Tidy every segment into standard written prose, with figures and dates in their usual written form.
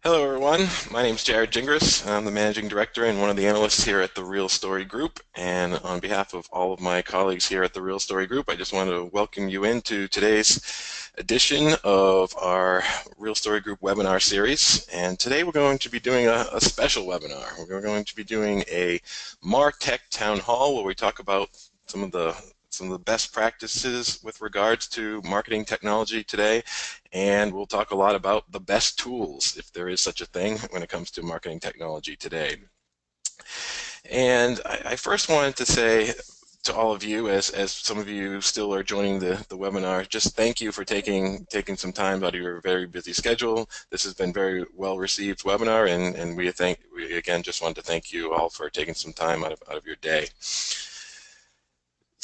Hello, everyone. My name is Jared Gingras. I'm the managing director and one of the analysts here at the Real Story Group. And on behalf of all of my colleagues here at the Real Story Group, I just want to welcome you into today's edition of our Real Story Group webinar series. And today we're going to be doing a special webinar. We're going to be doing a MarTech town hall where we talk about some of the best practices with regards to marketing technology today, and we'll talk a lot about the best tools, if there is such a thing, when it comes to marketing technology today. And I first wanted to say to all of you, as some of you still are joining the webinar, just thank you for taking some time out of your very busy schedule. This has been very well received webinar, and we again just want to thank you all for taking some time out of your day.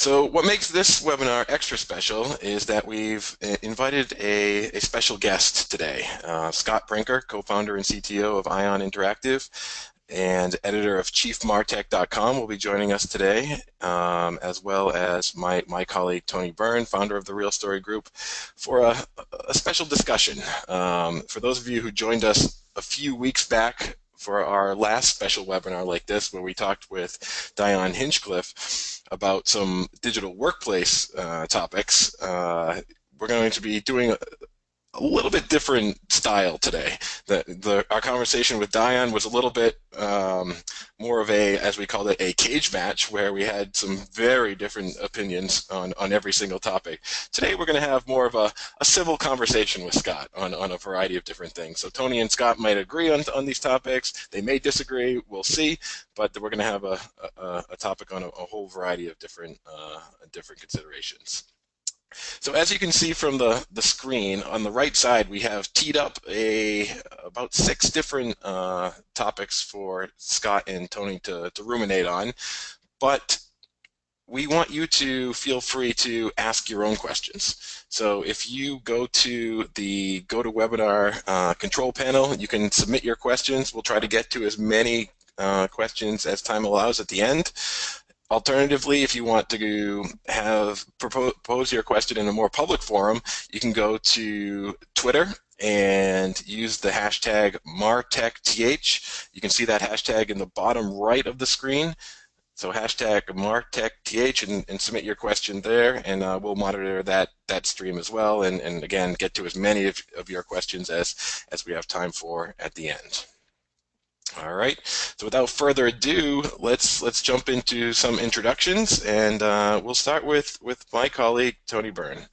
So what makes this webinar extra special is that we've invited a special guest today. Scott Brinker, co-founder and CTO of Ion Interactive and editor of ChiefMarTech.com, will be joining us today, as well as my colleague Tony Byrne, founder of the Real Story Group, for a special discussion. For those of you who joined us a few weeks back for our last special webinar like this, where we talked with Diane Hinchcliffe about some digital workplace topics, we're going to be doing a little bit different style today. Our conversation with Diane was a little bit more of a, as we called it, a cage match, where we had some very different opinions on every single topic. Today we're going to have more of a civil conversation with Scott on a variety of different things. So Tony and Scott might agree on these topics. They may disagree. We'll see. But we're going to have a topic on a whole variety of different considerations. So as you can see from the screen, on the right side we have teed up about 6 different topics for Scott and Tony to ruminate on, but we want you to feel free to ask your own questions. So if you go to the GoToWebinar control panel, you can submit your questions. We'll try to get to as many questions as time allows at the end. Alternatively, if you want to propose your question in a more public forum, you can go to Twitter and use the hashtag MarTechTH. You can see that hashtag in the bottom right of the screen. So hashtag MarTechTH and submit your question there, and we'll monitor that stream as well, and again, get to as many of your questions as we have time for at the end. All right, so without further ado, let's jump into some introductions, and we'll start with my colleague, Tony Byrne.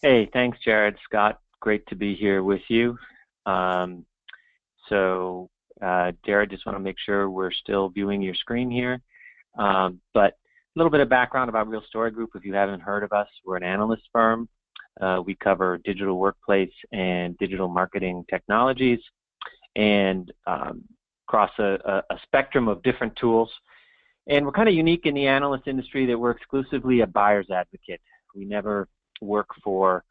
Hey, thanks, Jared. Scott, great to be here with you. Jared, just want to make sure we're still viewing your screen here. But a little bit of background about Real Story Group. If you haven't heard of us, we're an analyst firm. We cover digital workplace and digital marketing technologies, and across a spectrum of different tools. And we're kind of unique in the analyst industry that we're exclusively a buyer's advocate. We never work for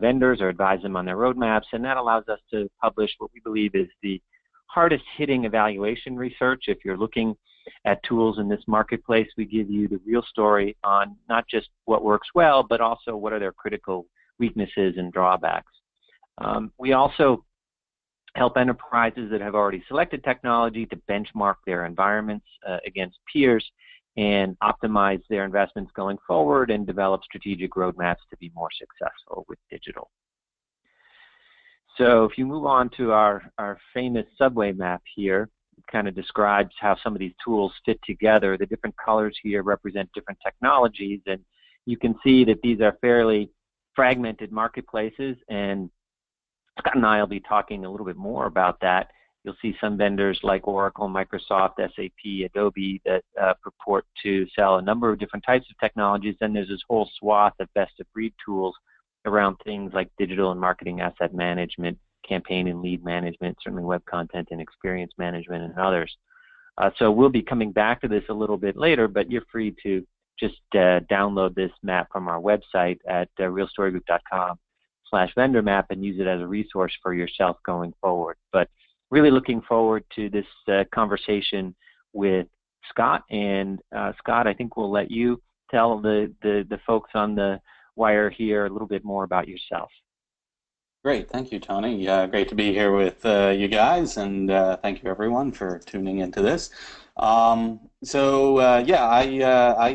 vendors or advise them on their roadmaps, and that allows us to publish what we believe is the hardest hitting evaluation research. If you're looking at tools in this marketplace, we give you the real story on not just what works well, but also what are their critical weaknesses and drawbacks. We also help enterprises that have already selected technology to benchmark their environments against peers and optimize their investments going forward and develop strategic roadmaps to be more successful with digital. So if you move on to our famous subway map here, it kind of describes how some of these tools fit together. The different colors here represent different technologies, and you can see that these are fairly fragmented marketplaces, and Scott and I will be talking a little bit more about that. You'll see some vendors like Oracle, Microsoft, SAP, Adobe that purport to sell a number of different types of technologies. Then there's this whole swath of best-of-breed tools around things like digital and marketing asset management, campaign and lead management, certainly web content and experience management, and others. So we'll be coming back to this a little bit later, but you're free to just download this map from our website at realstorygroup.com/vendor map and use it as a resource for yourself going forward. But really looking forward to this conversation with Scott. And Scott, I think we'll let you tell the folks on the wire here a little bit more about yourself. Great, thank you, Tony. Great to be here with you guys, and thank you everyone for tuning into this. Yeah,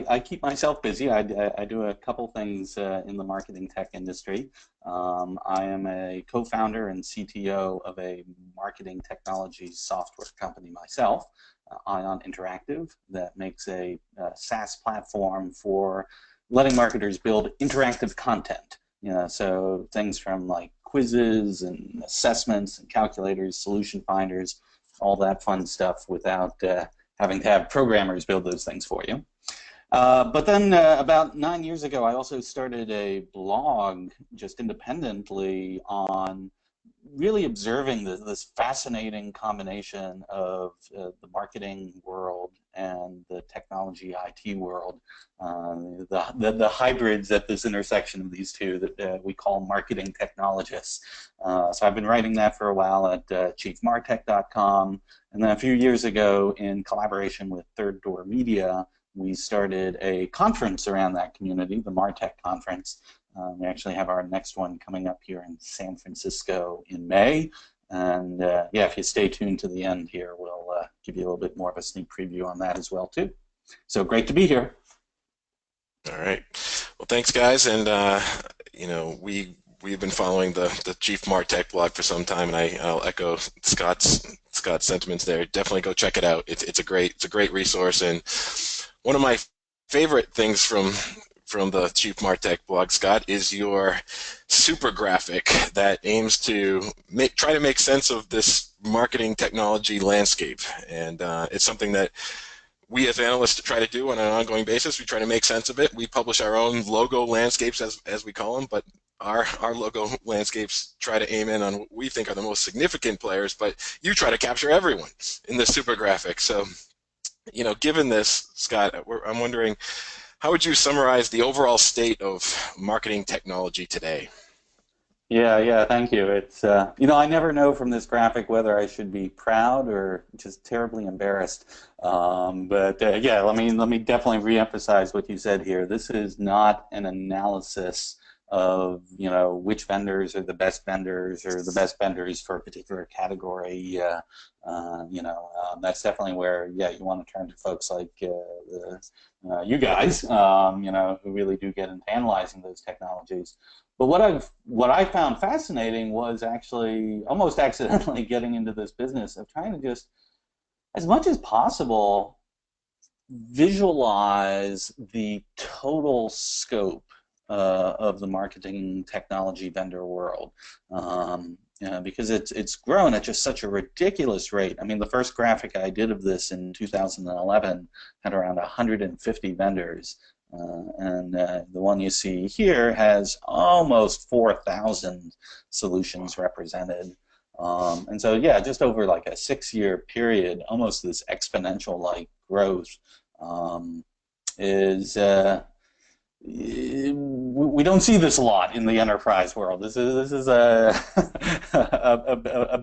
I keep myself busy. I do a couple things in the marketing tech industry. I am a co-founder and CTO of a marketing technology software company myself, Ion Interactive, that makes a SaaS platform for letting marketers build interactive content. So things from like quizzes and assessments and calculators, solution finders, all that fun stuff without having to have programmers build those things for you. But then about 9 years ago, I also started a blog just independently on really observing this fascinating combination of the marketing world and the technology IT world, the hybrids at this intersection of these two that we call marketing technologists. So I've been writing that for a while at ChiefMarTech.com, and then a few years ago, in collaboration with Third Door Media, we started a conference around that community, the MarTech Conference. We actually have our next one coming up here in San Francisco in May. And yeah, if you stay tuned to the end here, we'll give you a little bit more of a sneak preview on that as well, too. So great to be here. All right. Well, thanks, guys. And we've been following the Chief MarTech blog for some time, and I'll echo Scott's sentiments there. Definitely go check it out. It's a great resource, and one of my favorite things from the Chief MarTech blog, Scott, is your super graphic that aims to try to make sense of this marketing technology landscape, and it's something that we as analysts try to do on an ongoing basis. We try to make sense of it. We publish our own logo landscapes, as we call them, but our logo landscapes try to aim in on what we think are the most significant players, but you try to capture everyone in this super graphic. So, given this, Scott, I'm wondering, how would you summarize the overall state of marketing technology today? Yeah, thank you. It's I never know from this graphic whether I should be proud or just terribly embarrassed. But yeah, let me definitely reemphasize what you said here. This is not an analysis of which vendors are the best vendors or the best vendors for a particular category. That's definitely where you want to turn to folks like you guys, who really do get into analyzing those technologies. But what I found fascinating was actually almost accidentally getting into this business of trying to just, as much as possible, visualize the total scope of the marketing technology vendor world. Because it's grown at just such a ridiculous rate. I mean, the first graphic I did of this in 2011 had around 150 vendors. And the one you see here has almost 4,000 solutions represented. And so, yeah, just over like a 6-year period, almost this exponential-like growth is we don't see this a lot in the enterprise world. This is a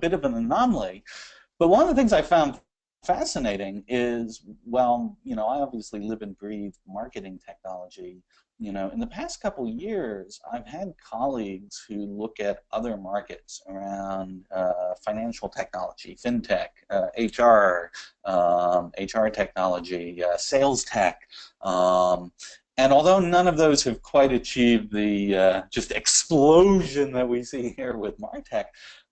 bit of an anomaly. But one of the things I found fascinating is, well, I obviously live and breathe marketing technology. In the past couple of years, I've had colleagues who look at other markets around financial technology, fintech, HR, HR technology, sales tech. And although none of those have quite achieved the just explosion that we see here with MarTech,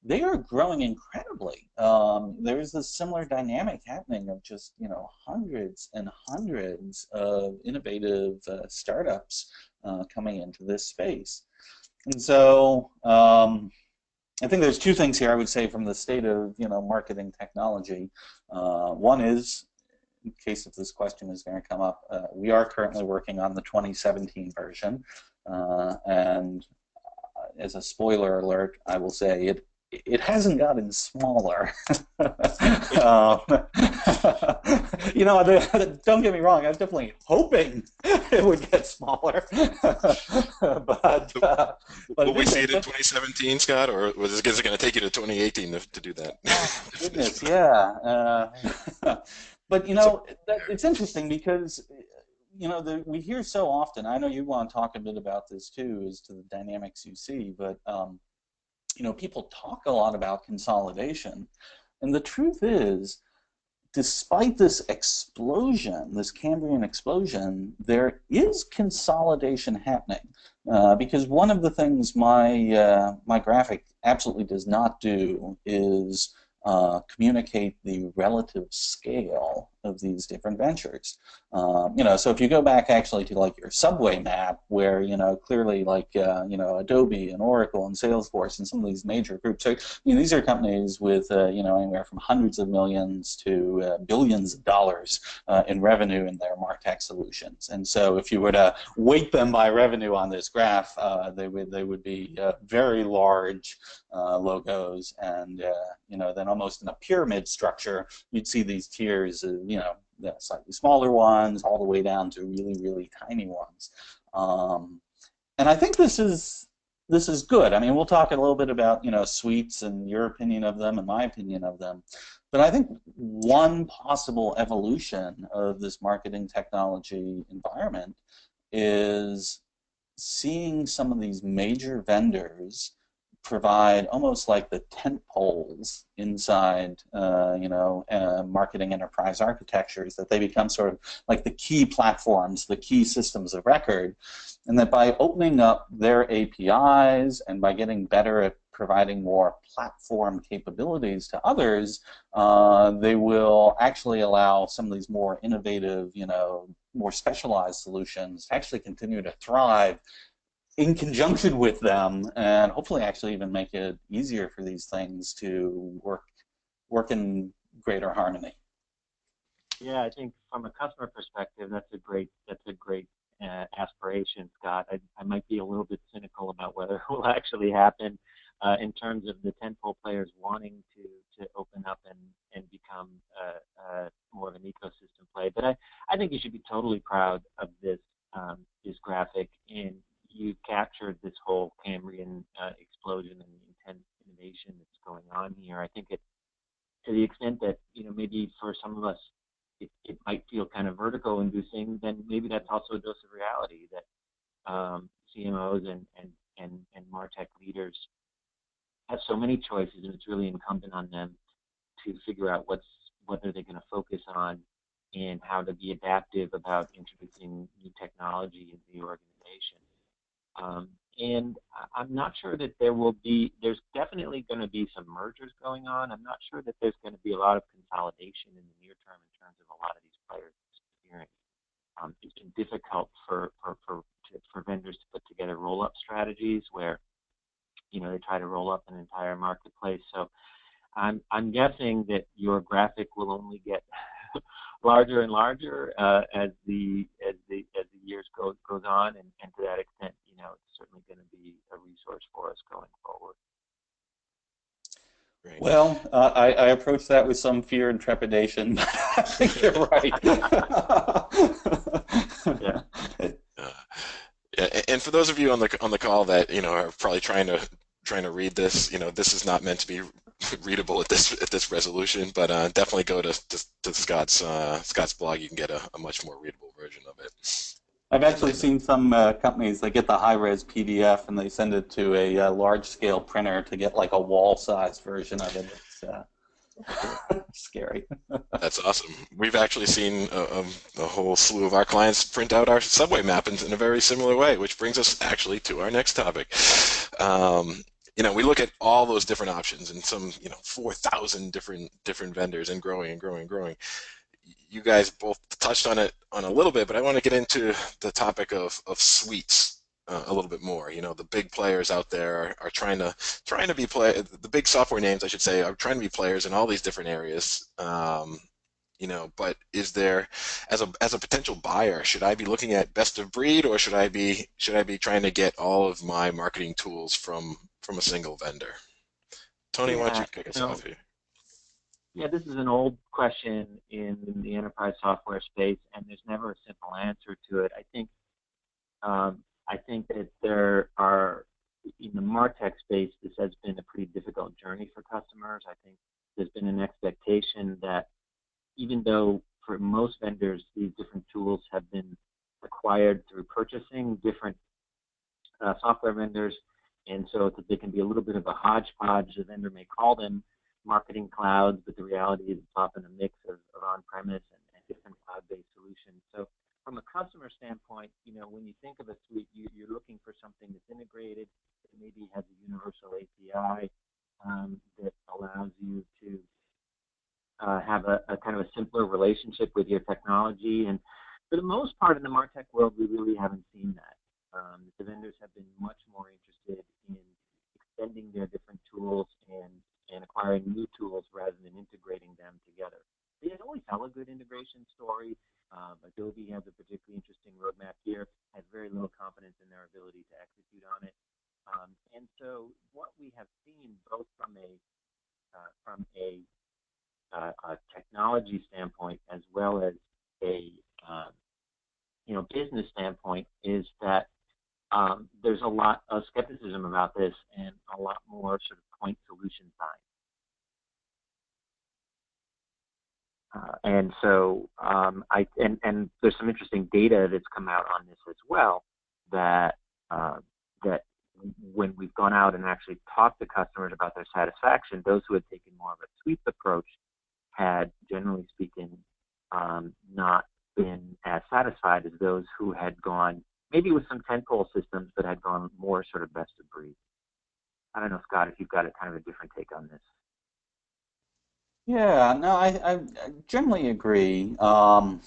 they are growing incredibly. There's a similar dynamic happening of just hundreds and hundreds of innovative startups coming into this space. And so I think there's two things here I would say from the state of marketing technology. One is, in case if this question is going to come up, we are currently working on the 2017 version, and as a spoiler alert, I will say it hasn't gotten smaller. Don't get me wrong, I was definitely hoping it would get smaller. But Will we see it in 2017, Scott, or is it going to take you to 2018 to do that? Oh, goodness, yeah. But it's interesting because we hear so often. I know you want to talk a bit about this too, as to the dynamics you see. But people talk a lot about consolidation, and the truth is, despite this explosion, this Cambrian explosion, there is consolidation happening. Because one of the things my graphic absolutely does not do is communicate the relative scale of these different ventures. So if you go back actually to like your subway map, where clearly like Adobe and Oracle and Salesforce and some of these major groups, so these are companies with anywhere from hundreds of millions to billions of dollars in revenue in their MarTech solutions. And so if you were to weight them by revenue on this graph, they would be very large logos, and then almost in a pyramid structure, you'd see these tiers of the slightly smaller ones all the way down to really, really tiny ones. And I think this is good. I mean, we'll talk a little bit about suites and your opinion of them and my opinion of them. But I think one possible evolution of this marketing technology environment is seeing some of these major vendors provide almost like the tent poles inside, marketing enterprise architectures, that they become sort of like the key platforms, the key systems of record, and that by opening up their APIs and by getting better at providing more platform capabilities to others, they will actually allow some of these more innovative, more specialized solutions to actually continue to thrive in conjunction with them, and hopefully actually even make it easier for these things to work in greater harmony. Yeah, I think from a customer perspective, that's a great aspiration, Scott. I might be a little bit cynical about whether it will actually happen in terms of the tentpole players wanting to open up and become more of an ecosystem play. But I think you should be totally proud of this graphic, and you captured this whole Cambrian explosion and intense innovation that's going on here. I think to the extent that maybe for some of us it might feel kind of vertigo inducing, then maybe that's also a dose of reality, that CMOs and MarTech leaders have so many choices, and it's really incumbent on them to figure out what are they going to focus on and how to be adaptive about introducing new technology into the organization. And I'm not sure that there's definitely going to be some mergers going on. I'm not sure that there's going to be a lot of consolidation in the near term in terms of a lot of these players' experience. It's been difficult for vendors to put together roll-up strategies where, they try to roll up an entire marketplace. So I'm guessing that your graphic will only get larger and larger as the years goes on, and to that extent, it's certainly going to be a resource for us going forward. Great. Well, I approach that with some fear and trepidation, but I think you're right. Yeah. And for those of you on the call that are probably trying to read this, this is not meant to be readable at this resolution, but definitely go to Scott's blog. You can get a much more readable version of it. I've actually seen some companies that get the high-res PDF and they send it to a large-scale printer to get like a wall-sized version of it. It's scary. That's awesome. We've actually seen a whole slew of our clients print out our subway map in a very similar way, which brings us actually to our next topic. We look at all those different options and some 4,000 different vendors, and growing and growing and growing. You guys both touched on it a little bit, but I want to get into the topic of suites a little bit more. The big players out there are trying to be the big software names, I should say, are trying to be players in all these different areas. But is there, as a potential buyer, should I be looking at Bestofbreed, or should I be trying to get all of my marketing tools from a single vendor? Tony, why don't you kick us off here? Yeah, this is an old question in the enterprise software space, and there's never a simple answer to it. I think that there are, in the MarTech space, this has been a pretty difficult journey for customers. I think there's been an expectation that even though for most vendors these different tools have been acquired through purchasing, different software vendors And so they can be a little bit of a hodgepodge. The vendor may call them marketing clouds, but the reality is it's often a mix of on-premise and different cloud-based solutions. So from a customer standpoint, when you think of a suite, you're looking for something that's integrated, that maybe has a universal API that allows you to have a kind of a simpler relationship with your technology. And for the most part in the MarTech world, we really haven't seen that. The vendors have been much more interested in extending their different tools and acquiring new tools rather than integrating them together. They always tell a good integration story. Adobe has a particularly interesting roadmap here, has very little confidence in their ability to execute on it. And so what we have seen both from a technology standpoint as well as a business standpoint is that there's a lot of skepticism about this and a lot more sort of point solution side. And so and there's some interesting data that's come out on this as well that when we've gone out and actually talked to customers about their satisfaction, those who had taken more of a suite approach had, generally speaking, not been as satisfied as those who had gone maybe with some tentpole systems but had gone more sort of best of breed. I don't know, Scott, if you've got a kind of a different take on this. Yeah, no, I generally agree. I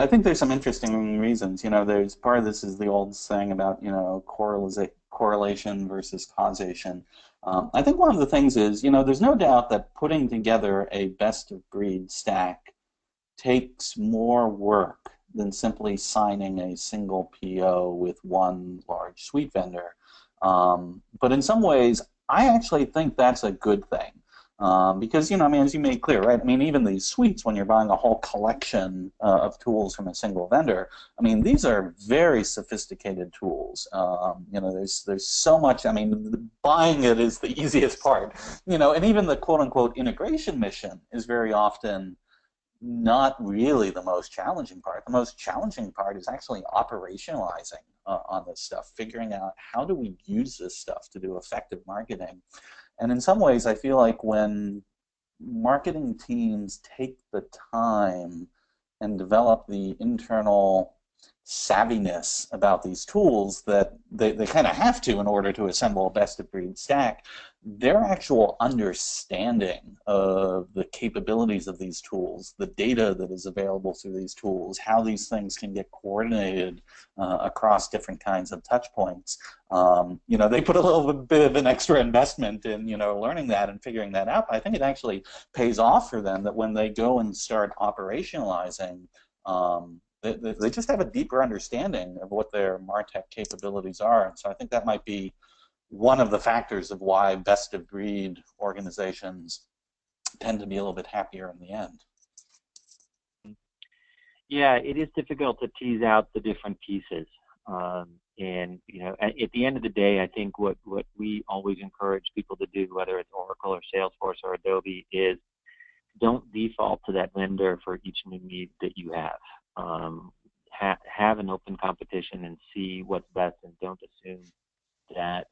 think there's some interesting reasons. There's part of this is the old saying about, correlation versus causation. I think one of the things is, there's no doubt that putting together a best-of-breed stack takes more work than simply signing a single PO with one large suite vendor. But in some ways, I actually think that's a good thing. Because, as you made clear, right? even these suites, when you're buying a whole collection of tools from a single vendor, these are very sophisticated tools. There's so much. Buying it is the easiest part. And even the quote-unquote integration mission is very often not really the most challenging part. The most challenging part is actually operationalizing on this stuff, figuring out how do we use this stuff to do effective marketing. And in some ways, I feel like when marketing teams take the time and develop the internal savviness about these tools that they kind of have to in order to assemble a best-of-breed stack, their actual understanding of the capabilities of these tools, the data that is available through these tools, how these things can get coordinated across different kinds of touch points. They put a little bit of an extra investment in, learning that and figuring that out. I think it actually pays off for them that when they go and start operationalizing, they just have a deeper understanding of what their MarTech capabilities are. And so I think that might be one of the factors of why best-of-breed organizations tend to be a little bit happier in the end. Yeah, it is difficult to tease out the different pieces. And, at the end of the day, I think what we always encourage people to do, whether it's Oracle or Salesforce or Adobe, is don't default to that vendor for each new need that you have. Have an open competition and see what's best, and don't assume that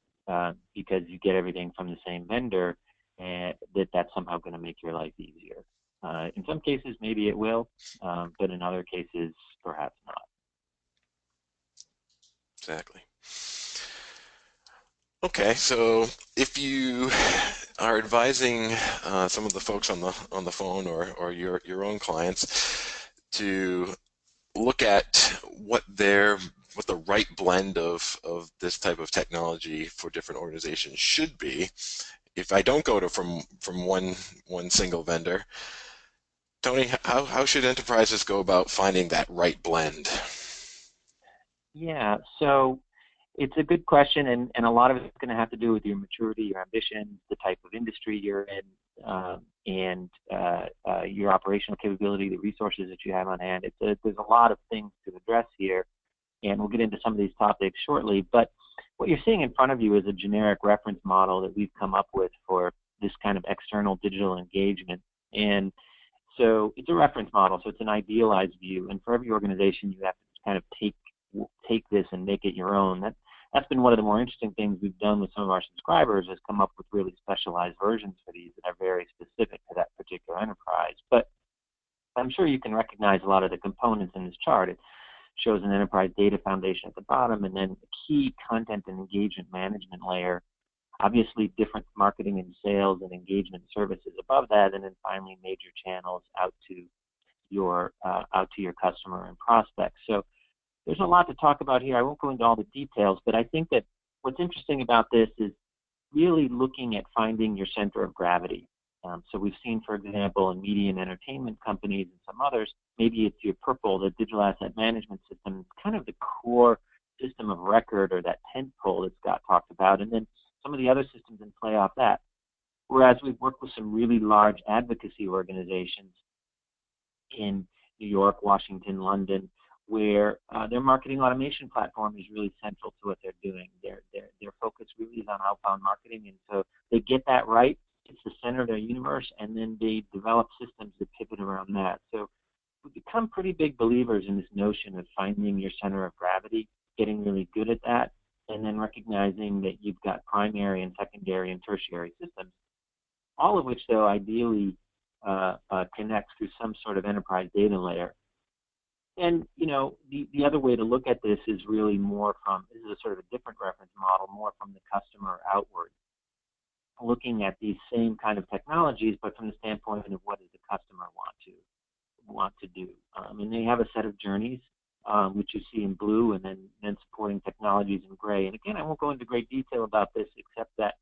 because you get everything from the same vendor that's somehow going to make your life easier. In some cases, maybe it will, but in other cases, perhaps not. Exactly. Okay, so if you are advising some of the folks on the phone or your own clients to look at what the right blend of this type of technology for different organizations should be, if I don't go to from one single vendor, Tony, how should enterprises go about finding that right blend? Yeah, so it's a good question, and a lot of it's going to have to do with your maturity, your ambitions, the type of industry you're in, and your operational capability, the resources that you have on hand. There's a lot of things to address here, and we'll get into some of these topics shortly. But what you're seeing in front of you is a generic reference model that we've come up with for this kind of external digital engagement. And so it's a reference model, so it's an idealized view. And for every organization, you have to kind of take take this and make it your own. That's been one of the more interesting things we've done with some of our subscribers, is come up with really specialized versions for these that are very specific to that particular enterprise. But I'm sure you can recognize a lot of the components in this chart. It shows an enterprise data foundation at the bottom, and then a key content and engagement management layer. Obviously, different marketing and sales and engagement services above that, and then finally major channels out to your customer and prospects. So there's a lot to talk about here. I won't go into all the details, but I think that what's interesting about this is really looking at finding your center of gravity. So we've seen, for example, in media and entertainment companies and some others, maybe it's your Purple, the digital asset management system. It's kind of the core system of record, or that tent pole that Scott talked about, and then some of the other systems in play off that. Whereas we've worked with some really large advocacy organizations in New York, Washington, London, where their marketing automation platform is really central to what they're doing. Their focus really is on outbound marketing, and so they get that right. It's the center of their universe, and then they develop systems that pivot around that. So we've become pretty big believers in this notion of finding your center of gravity, getting really good at that, and then recognizing that you've got primary and secondary and tertiary systems, all of which, though, ideally connects through some sort of enterprise data layer. And, you know, the other way to look at this is really more from, this is a sort of a different reference model, more from the customer outward, looking at these same kind of technologies, but from the standpoint of what does the customer want to do. And they have a set of journeys, which you see in blue, and then supporting technologies in gray. And again, I won't go into great detail about this, except that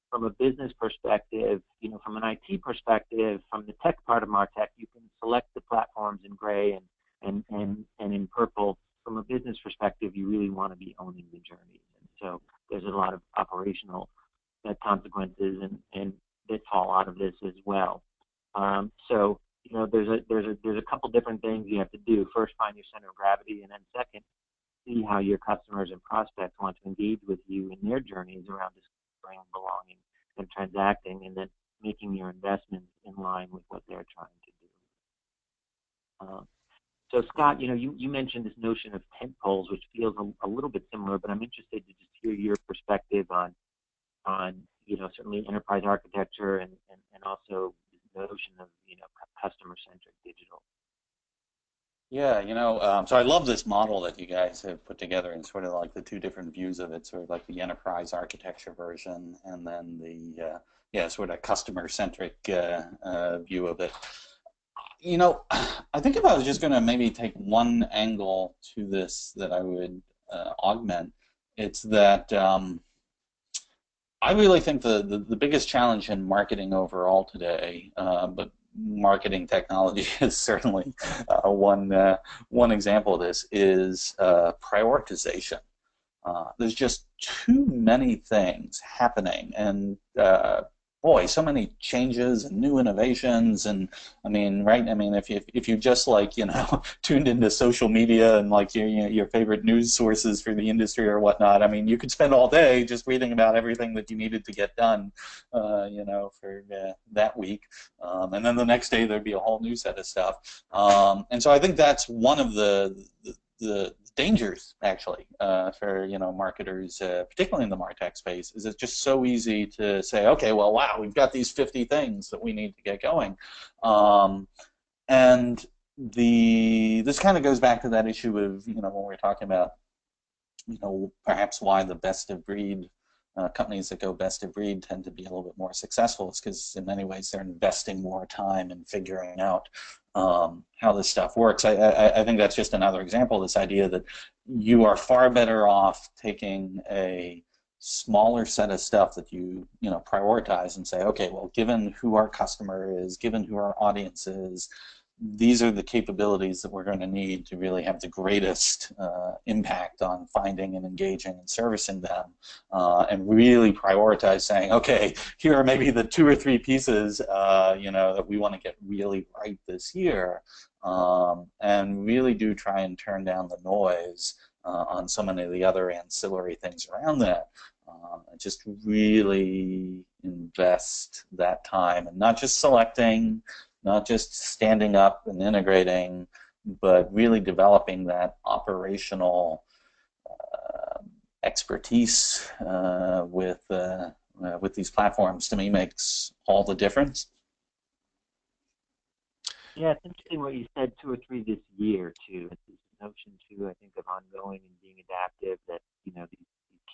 from a business perspective, you know, from an IT perspective, from the tech part of MarTech, you can select the platforms in gray and in purple. From a business perspective, you really want to be owning the journeys. And so there's a lot of operational consequences and that fall out of this as well. So, you know, there's a couple different things you have to do. First, find your center of gravity, and then second, see how your customers and prospects want to engage with you in their journeys around discovering, belonging, and transacting, and then making your investments in line with what they're trying to do. So Scott, you know, you mentioned this notion of tent poles, which feels a little bit similar, but I'm interested to just hear your perspective on you know, certainly enterprise architecture and also this notion of, you know, customer-centric digital. Yeah, you know, so I love this model that you guys have put together, and sort of like the two different views of it, sort of like the enterprise architecture version, and then the sort of customer-centric view of it. You know, I think if I was just going to maybe take one angle to this that I would augment, it's that I really think the biggest challenge in marketing overall today, but marketing technology is certainly one example of this, is prioritization. There's just too many things happening, and boy, so many changes and new innovations, and I mean, right? I mean, if you just, like, you know, tuned into social media and like your favorite news sources for the industry or whatnot, I mean, you could spend all day just reading about everything that you needed to get done, you know, for that week, and then the next day there'd be a whole new set of stuff, and so I think that's one of the dangers, actually, for, you know, marketers, particularly in the MarTech space, is it's just so easy to say, okay, well, wow, we've got these 50 things that we need to get going, and this kind of goes back to that issue of, you know, when we're talking about, you know, perhaps why the best of breed companies that go best of breed tend to be a little bit more successful, is because in many ways they're investing more time in figuring out how this stuff works. I think that's just another example of this idea that you are far better off taking a smaller set of stuff that you know, prioritize and say, okay, well, given who our customer is, given who our audience is, these are the capabilities that we're going to need to really have the greatest impact on finding and engaging and servicing them, and really prioritize saying, okay, here are maybe the 2 or 3 pieces, you know, that we want to get really right this year, and really do try and turn down the noise on so many of the other ancillary things around that. And just really invest that time, and not just selecting, not just standing up and integrating, but really developing that operational expertise with these platforms, to me, makes all the difference. Yeah, it's interesting what you said, 2 or 3 this year too. It's this notion too, I think, of ongoing and being adaptive. That these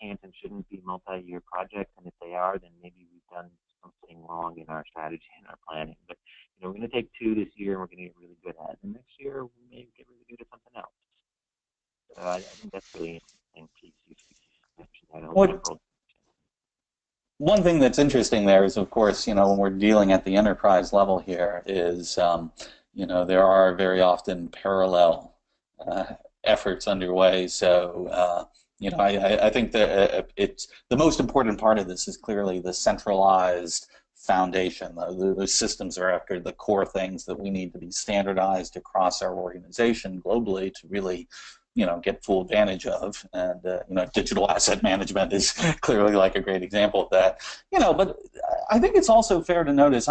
can't and shouldn't be multi-year projects, and if they are, then maybe we've done something wrong in our strategy and our planning. But we're going to take 2 this year, and we're going to get really good at it. And next year, we may get really good at something else. So I think that's really interesting piece you mentioned. One thing that's interesting there is, of course, when we're dealing at the enterprise level here is, there are very often parallel efforts underway. So, I think that it's the most important part of this is clearly the centralized foundation. Those systems are after the core things that we need to be standardized across our organization globally to really get full advantage of, and digital asset management is clearly like a great example of that. But I think it's also fair to notice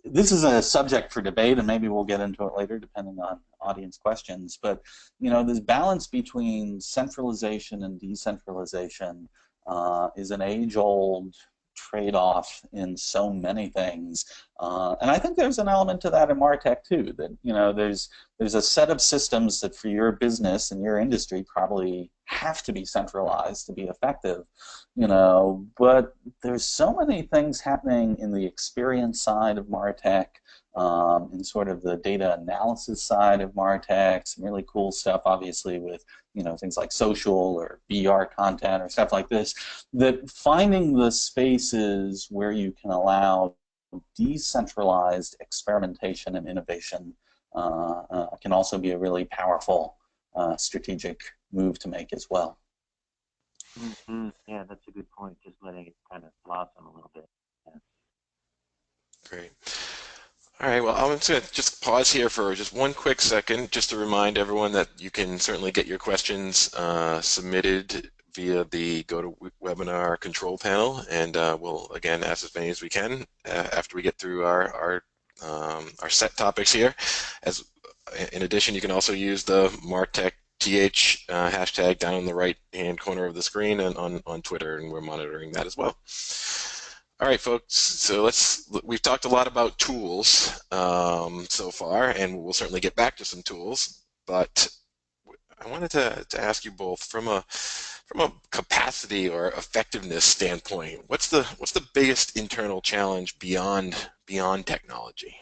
this is a subject for debate, and maybe we'll get into it later depending on audience questions, but this balance between centralization and decentralization is an age-old trade-off in so many things, and I think there's an element to that in MarTech too. That there's a set of systems that for your business and your industry probably have to be centralized to be effective, but there's so many things happening in the experience side of MarTech, in sort of the data analysis side of MarTech, some really cool stuff, obviously, with things like social or VR content or stuff like this, that finding the spaces where you can allow decentralized experimentation and innovation can also be a really powerful strategic move to make as well. Mm-hmm. Yeah, that's a good point, just letting it kind of blossom a little bit. Yeah. Great. All right, well, I'm just going to just pause here for just one quick second, just to remind everyone that you can certainly get your questions submitted via the GoToWebinar control panel, and we'll, again, ask as many as we can after we get through our set topics here. In addition, you can also use the MarTech TH hashtag down in the right-hand corner of the screen and on Twitter, and we're monitoring that as well. All right, folks, so we've talked a lot about tools so far, and we'll certainly get back to some tools, but I wanted to ask you both, from a capacity or effectiveness standpoint, what's the biggest internal challenge beyond technology?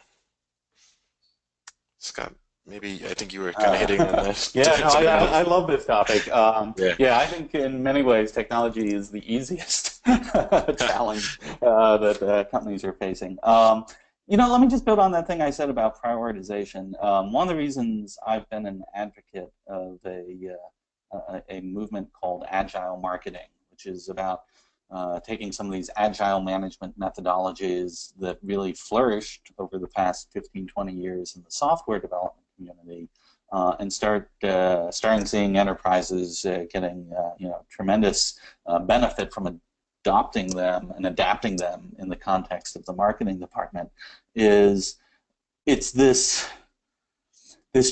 Scott, maybe I think you were kind of hitting on this. Yeah, no, I love this topic. Yeah, I think in many ways technology is the easiest challenge that companies are facing. Let me just build on that thing I said about prioritization. One of the reasons I've been an advocate of a movement called agile marketing, which is about taking some of these agile management methodologies that really flourished over the past 15, 20 years in the software development community, and starting seeing enterprises getting tremendous benefit from adopting them and adapting them in the context of the marketing department. It's this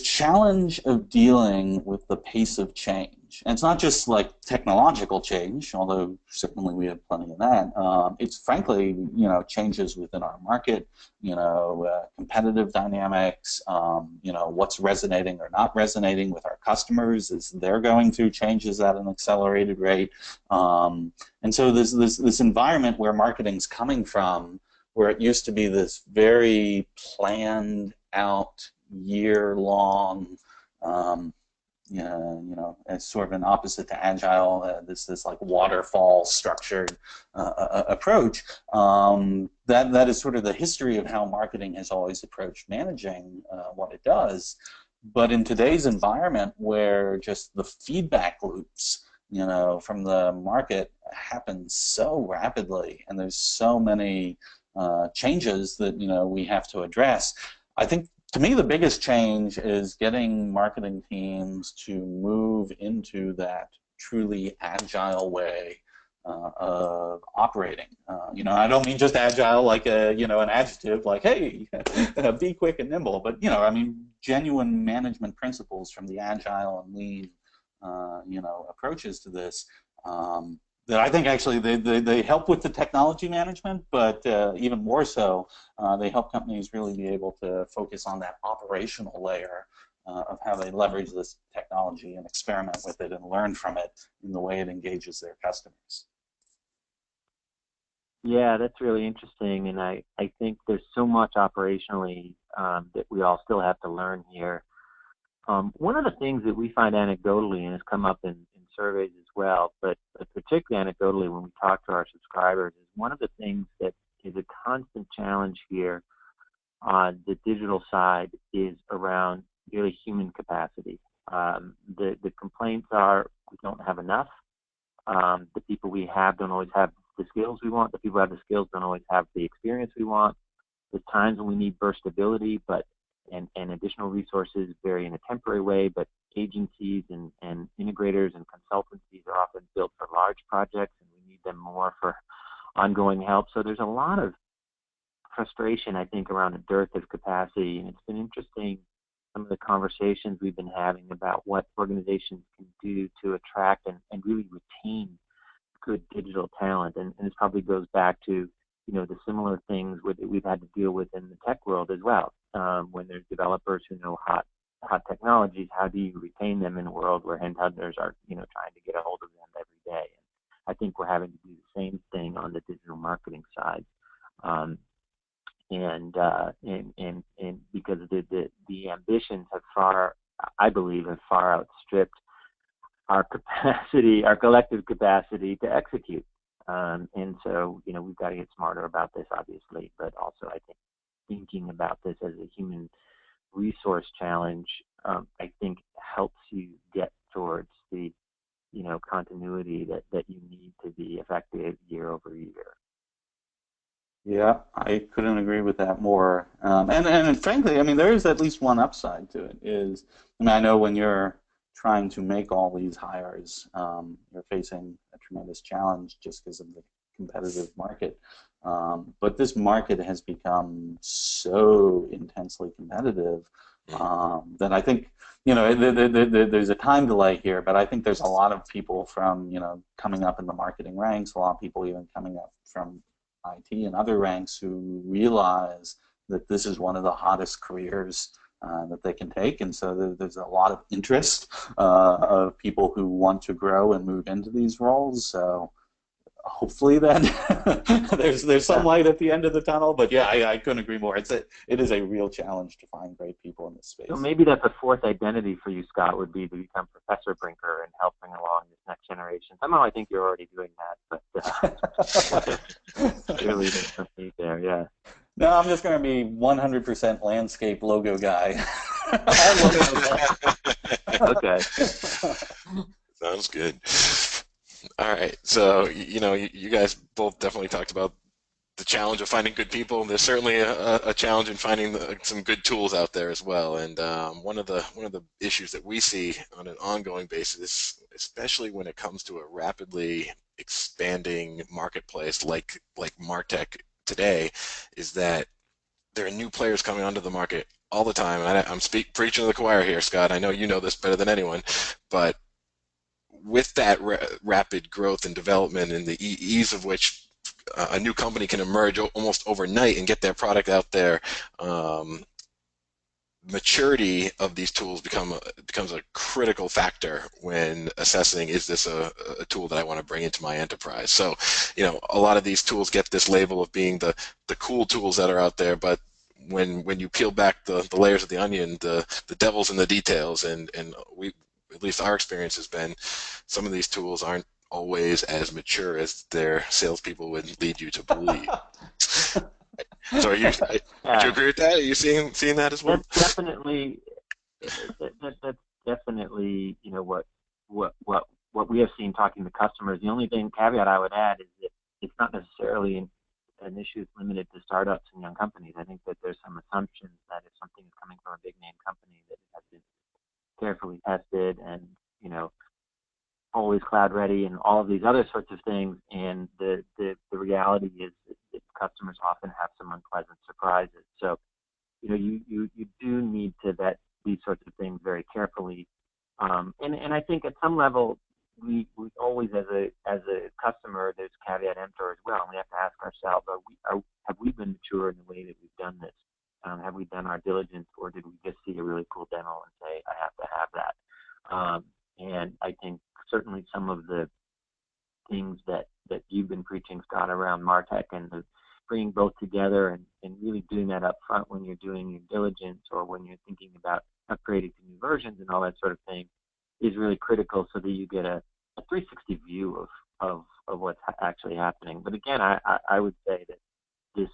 challenge of dealing with the pace of change. And it's not just like technological change, although certainly we have plenty of that. It's frankly, changes within our market, competitive dynamics, what's resonating or not resonating with our customers as they're going through changes at an accelerated rate. And so there's this environment where marketing's coming from, where it used to be this very planned out, year-long, as sort of an opposite to agile, this like waterfall structured approach. That is sort of the history of how marketing has always approached managing what it does. But in today's environment, where just the feedback loops, from the market happen so rapidly, and there's so many changes that we have to address, I think, to me, the biggest change is getting marketing teams to move into that truly agile way of operating. I don't mean just agile like an adjective, like, hey, be quick and nimble, but I mean genuine management principles from the agile and lean approaches to this. That I think actually they help with the technology management, but even more so, they help companies really be able to focus on that operational layer of how they leverage this technology and experiment with it and learn from it in the way it engages their customers. Yeah, that's really interesting, and I think there's so much operationally that we all still have to learn here. One of the things that we find anecdotally, and has come up in surveys as well, but particularly anecdotally when we talk to our subscribers, is one of the things that is a constant challenge here on the digital side is around really human capacity. The complaints are we don't have enough. The people we have don't always have the skills we want. The people who have the skills don't always have the experience we want. There's times when we need burstability, and additional resources vary in a temporary way, but agencies and integrators and consultancies are often built for large projects, and we need them more for ongoing help. So there's a lot of frustration, I think, around a dearth of capacity, and it's been interesting, some of the conversations we've been having about what organizations can do to attract and really retain good digital talent. And this probably goes back to the similar things we've had to deal with in the tech world as well. When there's developers who know hot technologies, how do you retain them in a world where headhunters are trying to get a hold of them every day? And I think we're having to do the same thing on the digital marketing side, and because the ambitions I believe, have far outstripped our capacity, our collective capacity to execute. And so, we've got to get smarter about this, obviously, but also I think thinking about this as a human resource challenge, I think helps you get towards the, continuity that you need to be effective year over year. Yeah, I couldn't agree with that more. And frankly, I mean, there is at least one upside to it. I know when you're trying to make all these hires, you're facing a tremendous challenge just because of the competitive market. But this market has become so intensely competitive that I think, there's a time delay here, but I think there's a lot of people from, coming up in the marketing ranks, a lot of people even coming up from IT and other ranks who realize that this is one of the hottest careers that they can take, and so there's a lot of interest of people who want to grow and move into these roles. So hopefully that there's some light at the end of the tunnel. But yeah, I couldn't agree more. It is a real challenge to find great people in this space. So maybe that's a fourth identity for you, Scott, would be to become Professor Brinker and helping along this next generation. Somehow I think you're already doing that, but clearly there's something there, yeah. No, I'm just going to be 100% landscape logo guy. Okay. Sounds good. All right. So, you guys both definitely talked about the challenge of finding good people. There's certainly a challenge in finding some good tools out there as well. And one of the issues that we see on an ongoing basis, especially when it comes to a rapidly expanding marketplace like MarTech today, is that there are new players coming onto the market all the time. And I'm preaching to the choir here, Scott. I know you know this better than anyone, but with that rapid growth and development and the ease of which a new company can emerge almost overnight and get their product out there, maturity of these tools becomes a critical factor when assessing, is this a tool that I want to bring into my enterprise? So, a lot of these tools get this label of being the cool tools that are out there, but when you peel back the layers of the onion, the devil's in the details, and we, at least our experience has been, some of these tools aren't always as mature as their salespeople would lead you to believe. So would you agree with that? Are you seeing that as well? That's definitely what we have seen talking to customers. The only caveat I would add is that it's not necessarily an issue that's limited to startups and young companies. I think that there's some assumptions that if something is coming from a big name company, that it has been carefully tested and always cloud ready and all of these other sorts of things. And the reality is that customers often have some unpleasant surprises. So you do need to vet these sorts of things very carefully. And I think at some some level, we always, as a customer, there's caveat emptor as well. And we have to ask ourselves, have we been mature in the way that we've done this? Have we done our diligence, or did we just see a really cool demo and say, I have to have that? And I think certainly some of the things that you've been preaching, Scott, around MarTech and the bringing both together and really doing that up front when you're doing your diligence or when you're thinking about upgrading to new versions and all that sort of thing is really critical, so that you get a 360 view of what's actually happening. But again, I would say that this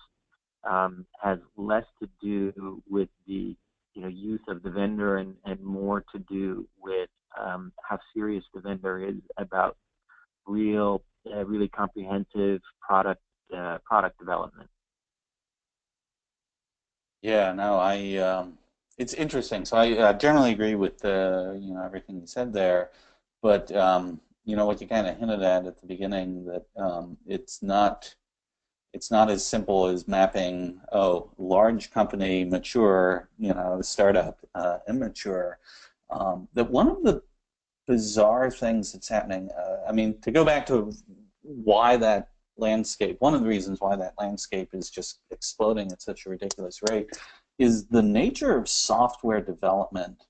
has less to do with the use of the vendor and more to do with how serious the vendor is about really comprehensive product development. Yeah, no, it's interesting. So I generally agree with everything you said there, but what you kind of hinted at the beginning, that it's not as simple as mapping, large company mature, startup immature. That one of the bizarre things that's happening, to go back to why that landscape, one of the reasons why that landscape is just exploding at such a ridiculous rate is the nature of software development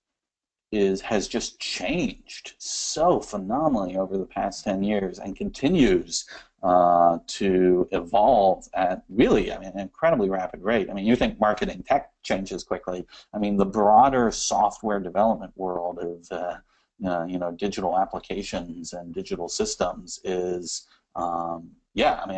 has just changed so phenomenally over the past 10 years and continues to evolve at really, an incredibly rapid rate. You think marketing tech changes quickly. The broader software development world of digital applications and digital systems is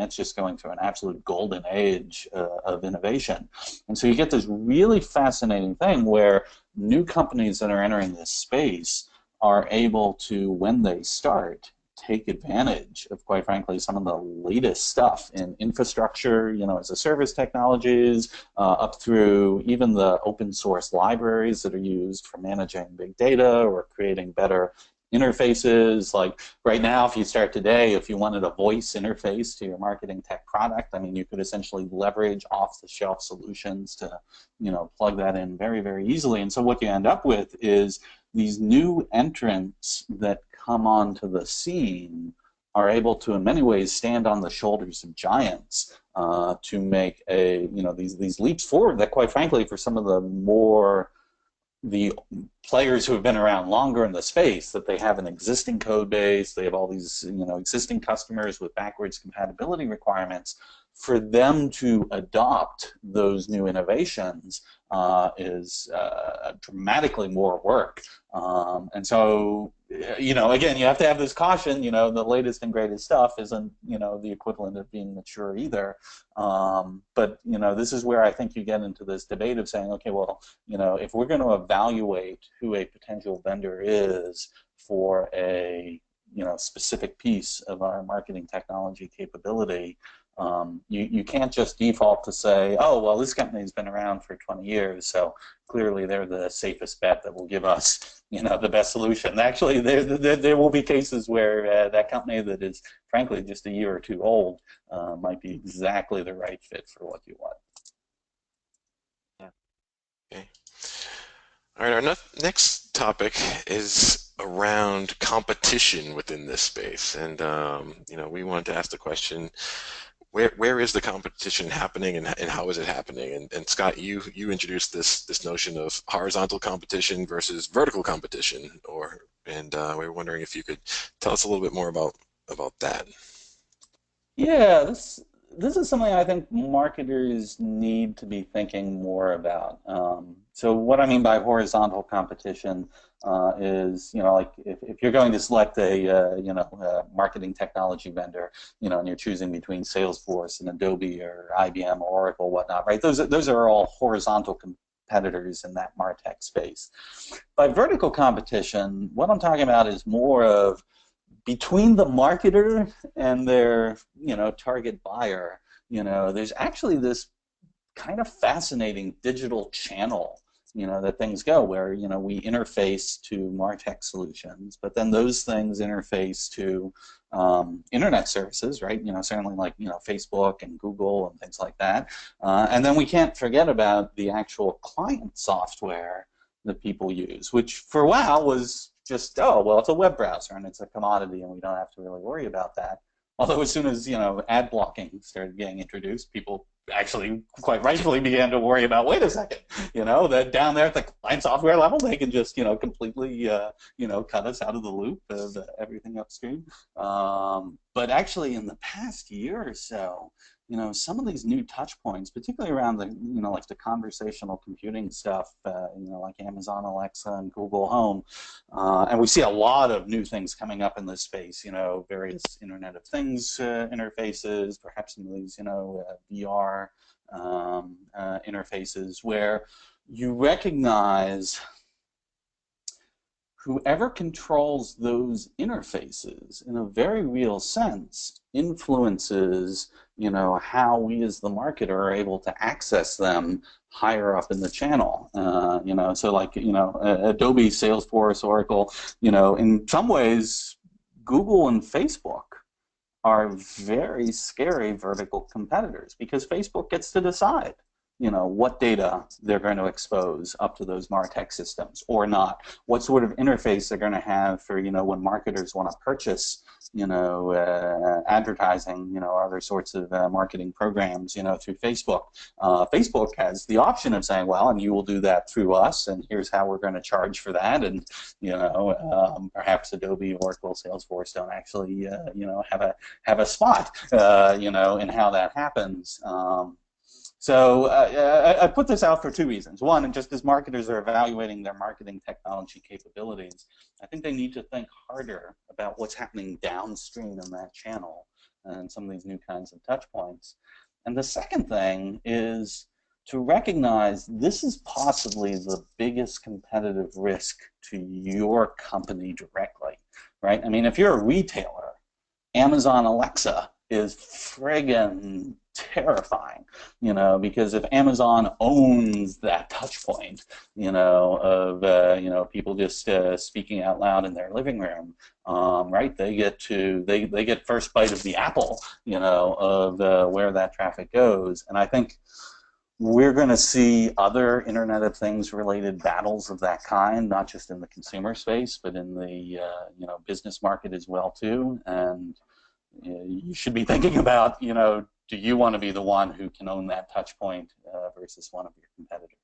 it's just going through an absolute golden age of innovation. And so you get this really fascinating thing where new companies that are entering this space are able to, when they start, take advantage of, quite frankly, some of the latest stuff in infrastructure, as a service technologies, up through even the open source libraries that are used for managing big data or creating better interfaces. Like right now, if you start today, if you wanted a voice interface to your marketing tech product, you could essentially leverage off-the-shelf solutions to, plug that in very, very easily. And so what you end up with is these new entrants that come onto the scene are able to, in many ways, stand on the shoulders of giants to make these leaps forward that, quite frankly, for some of the players who have been around longer in the space, that they have an existing code base, they have all these existing customers with backwards compatibility requirements. For them to adopt those new innovations is dramatically more work. And so, again, you have to have this caution, the latest and greatest stuff isn't, the equivalent of being mature either. But, this is where I think you get into this debate of saying, okay, well, if we're going to evaluate who a potential vendor is for a, specific piece of our marketing technology capability, you can't just default to say, oh, well, this company's been around for 20 years, so clearly they're the safest bet that will give us, the best solution. Actually, there will be cases where that company that is, frankly, just a year or two old might be exactly the right fit for what you want. Yeah. Okay. All right, our next topic is around competition within this space. And, we wanted to ask the question, where is the competition happening, and how is it happening? And Scott, you introduced this notion of horizontal competition versus vertical competition, and we were wondering if you could tell us a little bit more about that. Yeah, this is something I think marketers need to be thinking more about. So what I mean by horizontal competition is, like if you're going to select a marketing technology vendor, and you're choosing between Salesforce and Adobe or IBM or Oracle, whatnot, right? Those are all horizontal competitors in that MarTech space. By vertical competition, what I'm talking about is more of between the marketer and their, target buyer. There's actually this kind of fascinating digital channel, that things go where, we interface to MarTech solutions, but then those things interface to internet services, right? Certainly like, Facebook and Google and things like that. And then we can't forget about the actual client software that people use, which for a while was just, oh, well, it's a web browser and it's a commodity and we don't have to really worry about that. Although as soon as, ad blocking started getting introduced, people actually quite rightfully began to worry about, wait a second, that down there at the client software level, they can just, completely, cut us out of the loop of everything upstream. But actually in the past year or so, some of these new touch points, particularly around the, like the conversational computing stuff, like Amazon Alexa and Google Home, and we see a lot of new things coming up in this space, various Internet of Things interfaces, perhaps some of these, VR interfaces, where you recognize whoever controls those interfaces in a very real sense influences, how we as the marketer are able to access them higher up in the channel. So like, Adobe, Salesforce, Oracle, in some ways, Google and Facebook are very scary vertical competitors because Facebook gets to decide what data they're going to expose up to those MarTech systems or not, what sort of interface they're going to have for, when marketers want to purchase, advertising, other sorts of marketing programs, through Facebook. Facebook has the option of saying, well, and you will do that through us, and here's how we're going to charge for that, and, perhaps Adobe, Oracle, Salesforce don't actually, have a spot, in how that happens. So I put this out for two reasons. One, and just as marketers are evaluating their marketing technology capabilities, I think they need to think harder about what's happening downstream in that channel and some of these new kinds of touch points. And the second thing is to recognize this is possibly the biggest competitive risk to your company directly, right? I mean, if you're a retailer, Amazon Alexa is friggin' terrifying, because if Amazon owns that touch point, of people just speaking out loud in their living room, right? They get first bite of the apple, of where that traffic goes, and I think we're going to see other Internet of Things related battles of that kind, not just in the consumer space, but in the business market as well too, and you should be thinking about, do you want to be the one who can own that touch point versus one of your competitors?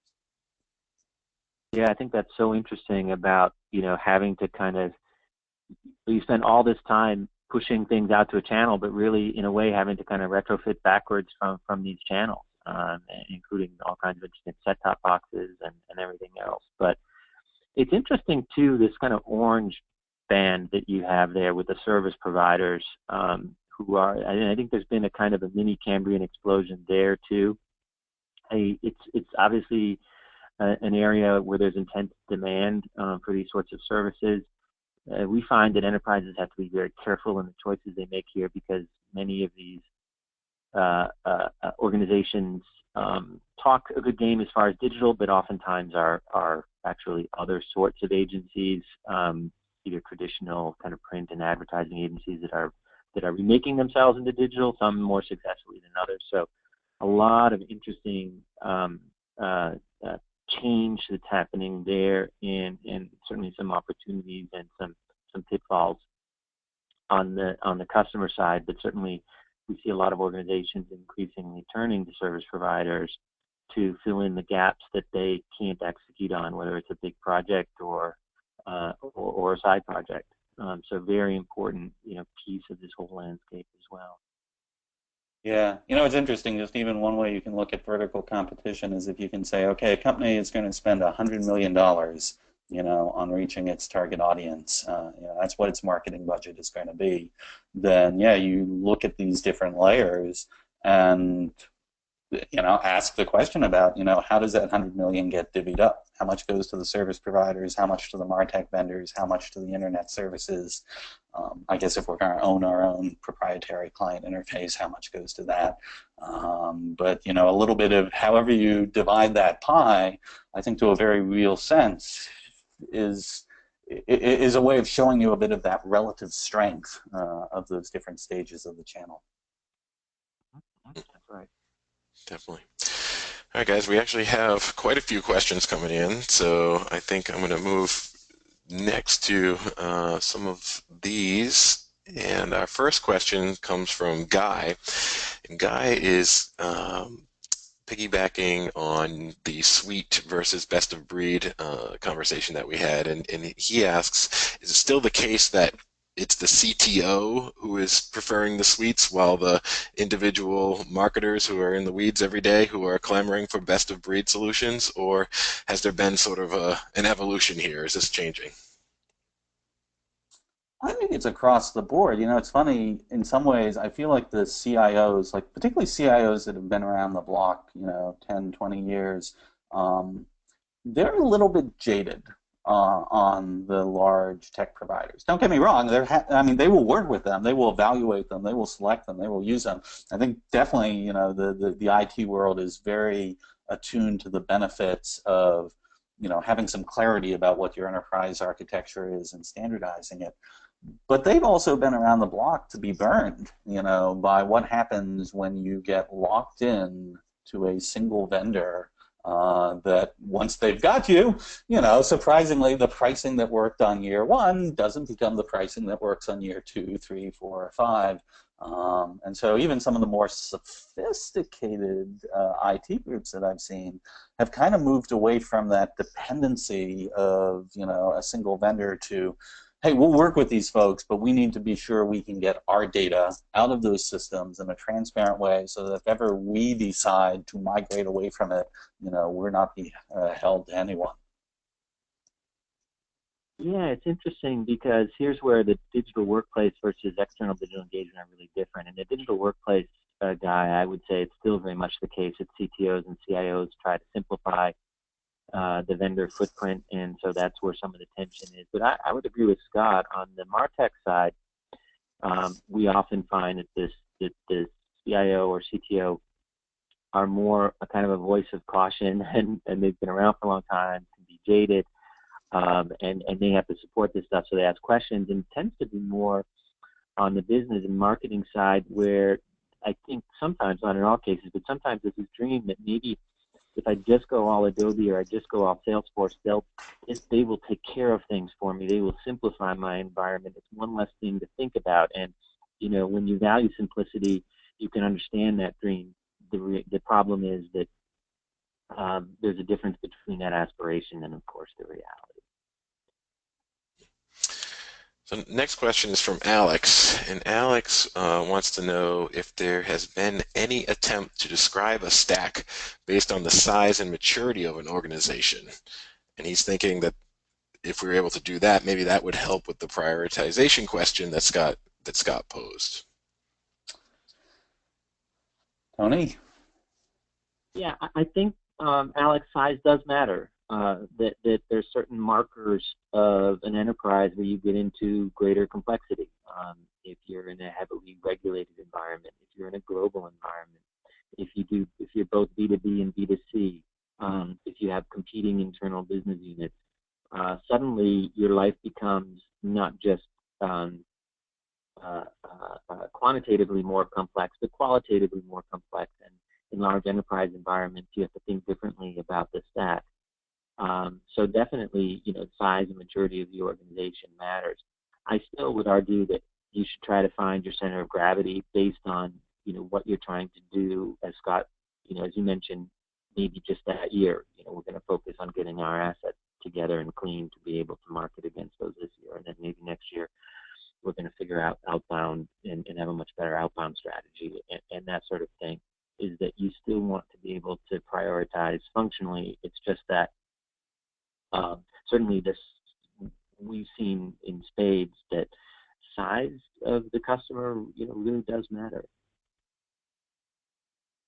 Yeah, I think that's so interesting about, having to kind of, you spend all this time pushing things out to a channel, but really, in a way, having to kind of retrofit backwards from these channels, including all kinds of interesting set-top boxes and everything else. But it's interesting, too, this kind of orange band that you have there with the service providers, who are, I think there's been a kind of a mini Cambrian explosion there too. It's obviously an area where there's intense demand for these sorts of services. We find that enterprises have to be very careful in the choices they make here because many of these organizations talk a good game as far as digital, but oftentimes are actually other sorts of agencies, either traditional kind of print and advertising agencies that are remaking themselves into digital, some more successfully than others. So a lot of interesting change that's happening there, and certainly some opportunities and some pitfalls on the customer side. But certainly we see a lot of organizations increasingly turning to service providers to fill in the gaps that they can't execute on, whether it's a big project or a side project. So very important, piece of this whole landscape as well. Yeah, it's interesting. Just even one way you can look at vertical competition is if you can say, okay, a company is going to spend $100 million, on reaching its target audience. That's what its marketing budget is going to be. Then, yeah, you look at these different layers and ask the question about, how does that 100 million get divvied up? How much goes to the service providers? How much to the MarTech vendors? How much to the internet services? I guess if we're going to own our own proprietary client interface, how much goes to that? But a little bit of however you divide that pie, I think to a very real sense, is a way of showing you a bit of that relative strength of those different stages of the channel. That's right. Definitely. All right, guys, we actually have quite a few questions coming in, so I think I'm going to move next to some of these. And our first question comes from Guy. And Guy is piggybacking on the suite versus best of breed conversation that we had. And he asks, is it still the case that it's the CTO who is preferring the suites while the individual marketers who are in the weeds every day who are clamoring for best of breed solutions? Or has there been sort of an evolution here? Is this changing? I think it's across the board. You know, it's funny, in some ways, I feel like the CIOs, like particularly CIOs that have been around the block, you know, 10, 20 years, um, they're a little bit jaded on the large tech providers. Don't get me wrong, I mean, they will work with them, they will evaluate them, they will select them, they will use them. I think definitely, you know, the IT world is very attuned to the benefits of, you know, having some clarity about what your enterprise architecture is and standardizing it. But they've also been around the block to be burned, you know, by what happens when you get locked in to a single vendor that once they've got you, you know, surprisingly, the pricing that worked on year one doesn't become the pricing that works on year 2, 3, 4, or 5. And so even some of the more sophisticated IT groups that I've seen have kind of moved away from that dependency of, you know, a single vendor to, hey, we'll work with these folks, but we need to be sure we can get our data out of those systems in a transparent way so that if ever we decide to migrate away from it, you know, we're not held to anyone. Yeah, it's interesting because here's where the digital workplace versus external digital engagement are really different. In the digital workplace, Guy, I would say it's still very much the case that CTOs and CIOs try to simplify the vendor footprint, and so that's where some of the tension is. But I would agree with Scott on the MarTech side. We often find that the CIO or CTO are more a kind of a voice of caution, and they've been around for a long time, can be jaded, and they have to support this stuff, so they ask questions, and it tends to be more on the business and marketing side, where I think sometimes, not in all cases, but sometimes there's this dream that maybe if I just go all Adobe or I just go all Salesforce, they will take care of things for me. They will simplify my environment. It's one less thing to think about. And, you know, when you value simplicity, you can understand that dream. The problem is that there's a difference between that aspiration and, of course, the reality. So next question is from Alex, and Alex wants to know if there has been any attempt to describe a stack based on the size and maturity of an organization. And he's thinking that if we were able to do that, maybe that would help with the prioritization question that Scott posed. Tony? Yeah, I think, Alex, size does matter. That there's certain markers of an enterprise where you get into greater complexity. If you're in a heavily regulated environment, if you're in a global environment, if you're both B2B and B2C, if you have competing internal business units, suddenly your life becomes not just quantitatively more complex, but qualitatively more complex. And in large enterprise environments, you have to think differently about the stack. So definitely, you know, size and maturity of the organization matters. I still would argue that you should try to find your center of gravity based on, you know, what you're trying to do. As Scott, you know, as you mentioned, maybe just that year, you know, we're going to focus on getting our assets together and clean to be able to market against those this year. And then maybe next year, we're going to figure out outbound and have a much better outbound strategy and that sort of thing. Is that you still want to be able to prioritize functionally. It's just that certainly we've seen in spades that size of the customer, you know, really does matter.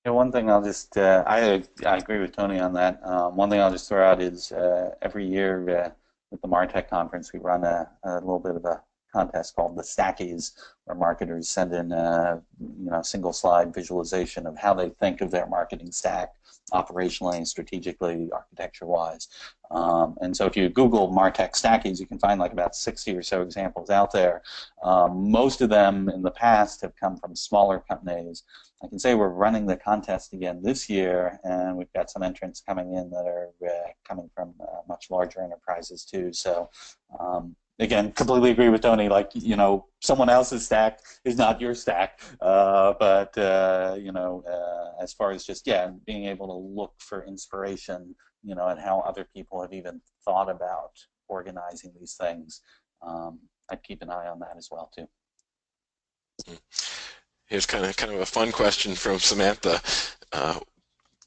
Yeah, one thing I'll just, I agree with Tony on that. One thing I'll just throw out is every year with the MarTech conference, we run a little bit of a contest called the Stackies, where marketers send in you know, single slide visualization of how they think of their marketing stack operationally, strategically, architecture-wise. And so if you Google MarTech stackies, you can find like about 60 or so examples out there. Most of them in the past have come from smaller companies. I can say we're running the contest again this year, and we've got some entrants coming in that are coming from much larger enterprises too. So again, completely agree with Tony. Like, you know, someone else's stack is not your stack. But you know, as far as just being able to look for inspiration, you know, and how other people have even thought about organizing these things, I'd keep an eye on that as well too. Here's kind of a fun question from Samantha.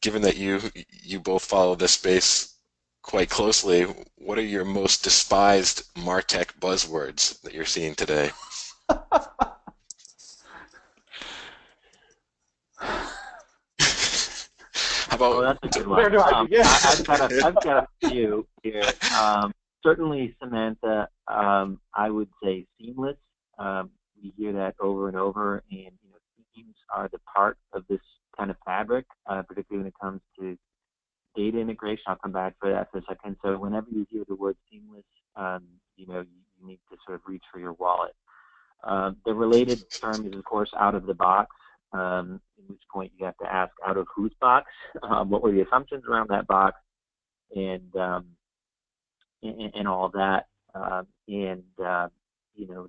Given that you both follow this space quite closely, what are your most despised MarTech buzzwords that you're seeing today? How about? Oh, that's a good one. Where do I begin? I've got a few here. Certainly, Samantha, I would say seamless. We hear that over and over, and you know, teams are the part of this kind of fabric, particularly when it comes to data integration. I'll come back for that for a second. So whenever you hear the word seamless, you know, you need to sort of reach for your wallet. The related term is, of course, out of the box, in which point you have to ask out of whose box, what were the assumptions around that box, and all of that. You know,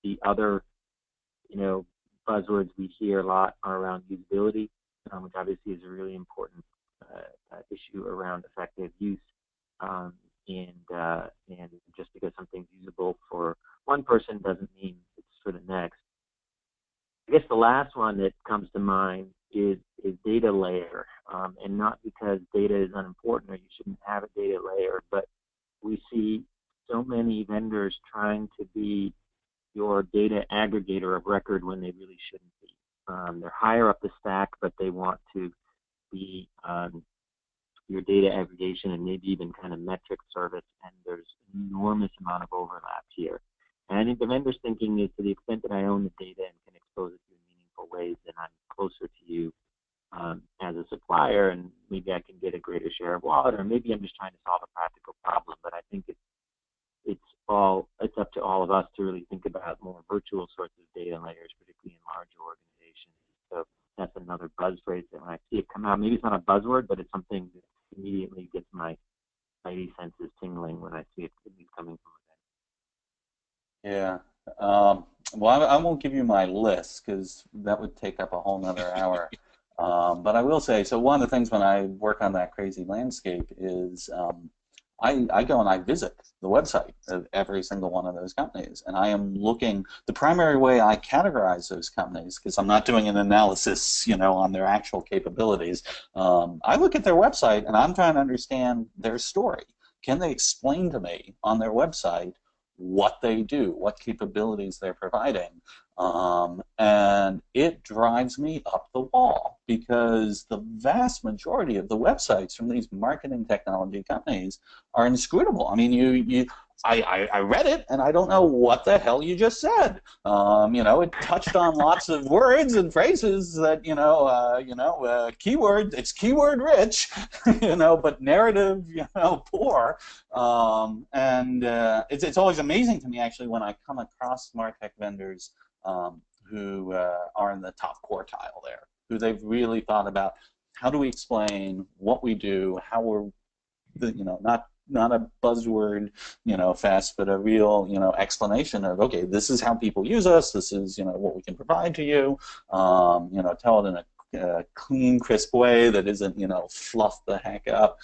the other, you know, buzzwords we hear a lot are around usability, which obviously is a really important issue around effective use. And just because something's usable for one person doesn't mean it's for the next. I guess the last one that comes to mind is data layer, and not because data is unimportant or you shouldn't have a data layer, but we see so many vendors trying to be your data aggregator of record when they really shouldn't be. They're higher up the stack, but they want to be your data aggregation and maybe even kind of metric service, and there's an enormous amount of overlap here. And I think the vendor's thinking is, to the extent that I own the data and can expose it to you in meaningful ways, then I'm closer to you as a supplier, and maybe I can get a greater share of wallet, or maybe I'm just trying to solve a practical problem. But I think it's up to all of us to really think about more virtual sorts of data layers, particularly in larger organizations. So that's another buzz phrase that when I see it come out, maybe it's not a buzzword, but it's something that immediately gets my spidey senses tingling when I see it coming from a vendor. Yeah. Well, I won't give you my list because that would take up a whole nother hour. But I will say, so one of the things when I work on that crazy landscape is I go and I visit the website of every single one of those companies, and I am looking. The primary way I categorize those companies, because I'm not doing an analysis, you know, on their actual capabilities, I look at their website and I'm trying to understand their story. Can they explain to me on their website what they do, what capabilities they're providing? And it drives me up the wall, because the vast majority of the websites from these marketing technology companies are inscrutable. I mean, I read it and I don't know what the hell you just said. You know, it touched on lots of words and phrases that keyword. It's keyword rich, you know, but narrative, you know, poor. It's always amazing to me actually when I come across MarTech vendors who are in the top quartile there, who they've really thought about how do we explain what we do, how we're, you know, not a buzzword, you know, fest, but a real, you know, explanation of, okay, this is how people use us, this is, you know, what we can provide to you, you know, tell it in a clean, crisp way that isn't, you know, fluff the heck up.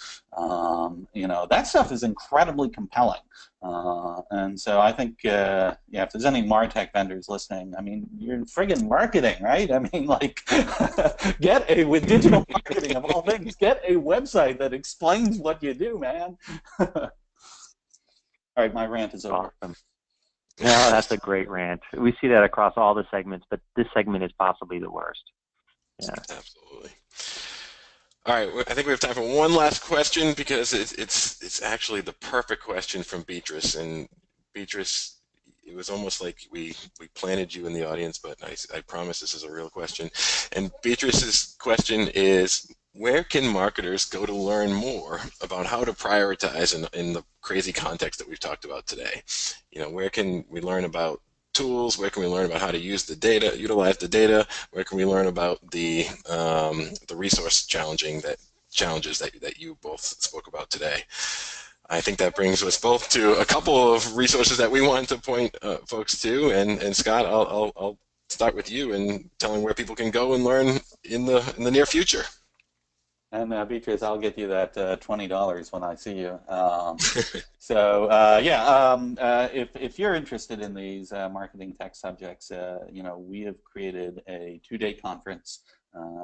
You know, that stuff is incredibly compelling. And so I think, yeah, if there's any MarTech vendors listening, I mean, you're friggin' marketing, right? I mean, like, with digital marketing of all things, get a website that explains what you do, man. All right, my rant is over. Awesome. No, that's a great rant. We see that across all the segments, but this segment is possibly the worst. Yeah. Absolutely. All right, I think we have time for one last question, because it's actually the perfect question from Beatrice. And Beatrice, it was almost like we planted you in the audience, but I promise this is a real question. And Beatrice's question is, where can marketers go to learn more about how to prioritize in the crazy context that we've talked about today? Where can we learn about tools? Where can we learn about how to use the data, utilize the data? Where can we learn about the resource challenges that you both spoke about today? I think that brings us both to a couple of resources that we wanted to point folks to. And Scott, I'll start with you and telling where people can go and learn in the near future. And Beatrice, I'll get you that $20 when I see you. If you're interested in these marketing tech subjects, we have created a 2-day conference,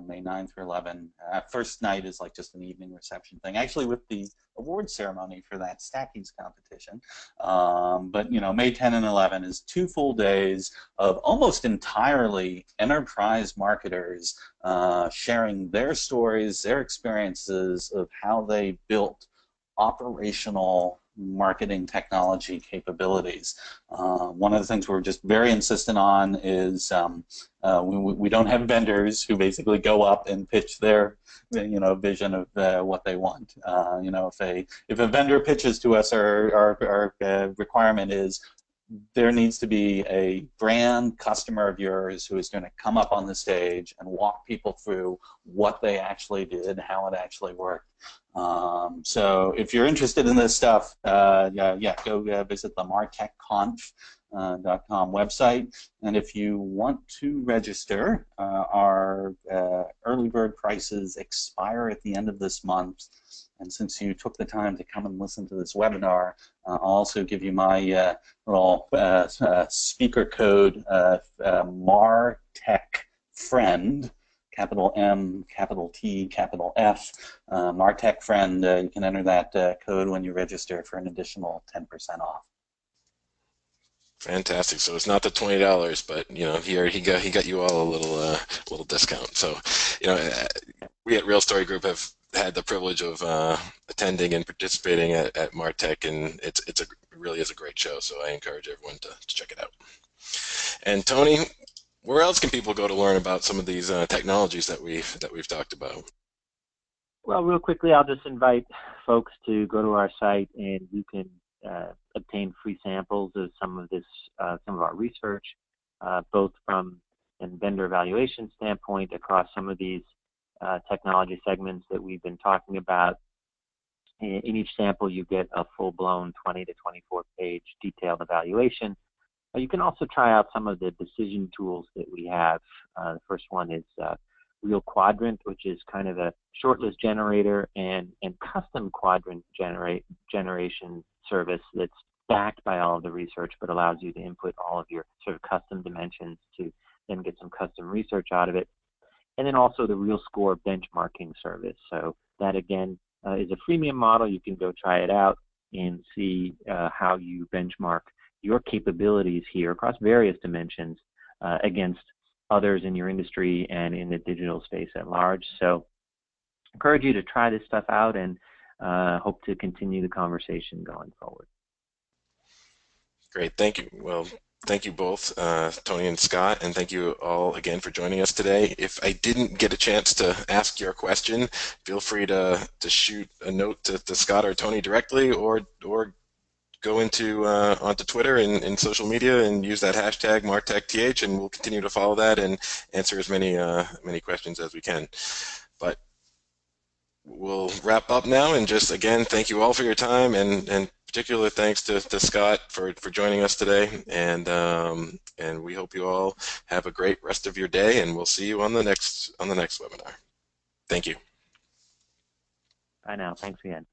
May 9 through 11. First night is like just an evening reception thing, actually with the award ceremony for that Stackies competition. May 10 and 11 is 2 full days of almost entirely enterprise marketers sharing their stories, their experiences of how they built operational marketing technology capabilities. One of the things we're just very insistent on is we don't have vendors who basically go up and pitch their vision of what they want. If a vendor pitches to us, our requirement is there needs to be a brand customer of yours who is going to come up on the stage and walk people through what they actually did, how it actually worked. So if you're interested in this stuff, go visit the martechconf.com website. And if you want to register, our early bird prices expire at the end of this month. And since you took the time to come and listen to this webinar, I'll also give you my little speaker code, MarTech Friend, capital M, capital T, capital F, MarTech Friend. You can enter that code when you register for an additional 10% off. Fantastic. So it's not the $20, but here he got you all a little discount. So we at Real Story Group have had the privilege of attending and participating at MarTech, and it really is a great show. So I encourage everyone to check it out. And Tony, where else can people go to learn about some of these technologies that we've talked about? Well, real quickly, I'll just invite folks to go to our site, and you can obtain free samples of some of our research, both from a vendor evaluation standpoint across some of these technology segments that we've been talking about. In each sample, you get a full-blown 20 to 24-page detailed evaluation. You can also try out some of the decision tools that we have. The first one is Real Quadrant, which is kind of a shortlist generator and custom quadrant generation service that's backed by all of the research, but allows you to input all of your sort of custom dimensions to then get some custom research out of it. And then also the Real Score benchmarking service. So that, again, is a freemium model. You can go try it out and see how you benchmark your capabilities here across various dimensions against others in your industry and in the digital space at large. So I encourage you to try this stuff out, and hope to continue the conversation going forward. Great, thank you. Well, thank you both, Tony and Scott, and thank you all again for joining us today. If I didn't get a chance to ask your question, feel free to shoot a note to Scott or Tony directly, or go onto Twitter and social media and use that hashtag MarTechTH, and we'll continue to follow that and answer as many questions as we can. But we'll wrap up now, and just again, thank you all for your time, and particular thanks to Scott for joining us today, and we hope you all have a great rest of your day, and we'll see you on the next webinar. Thank you. Bye now. Thanks again.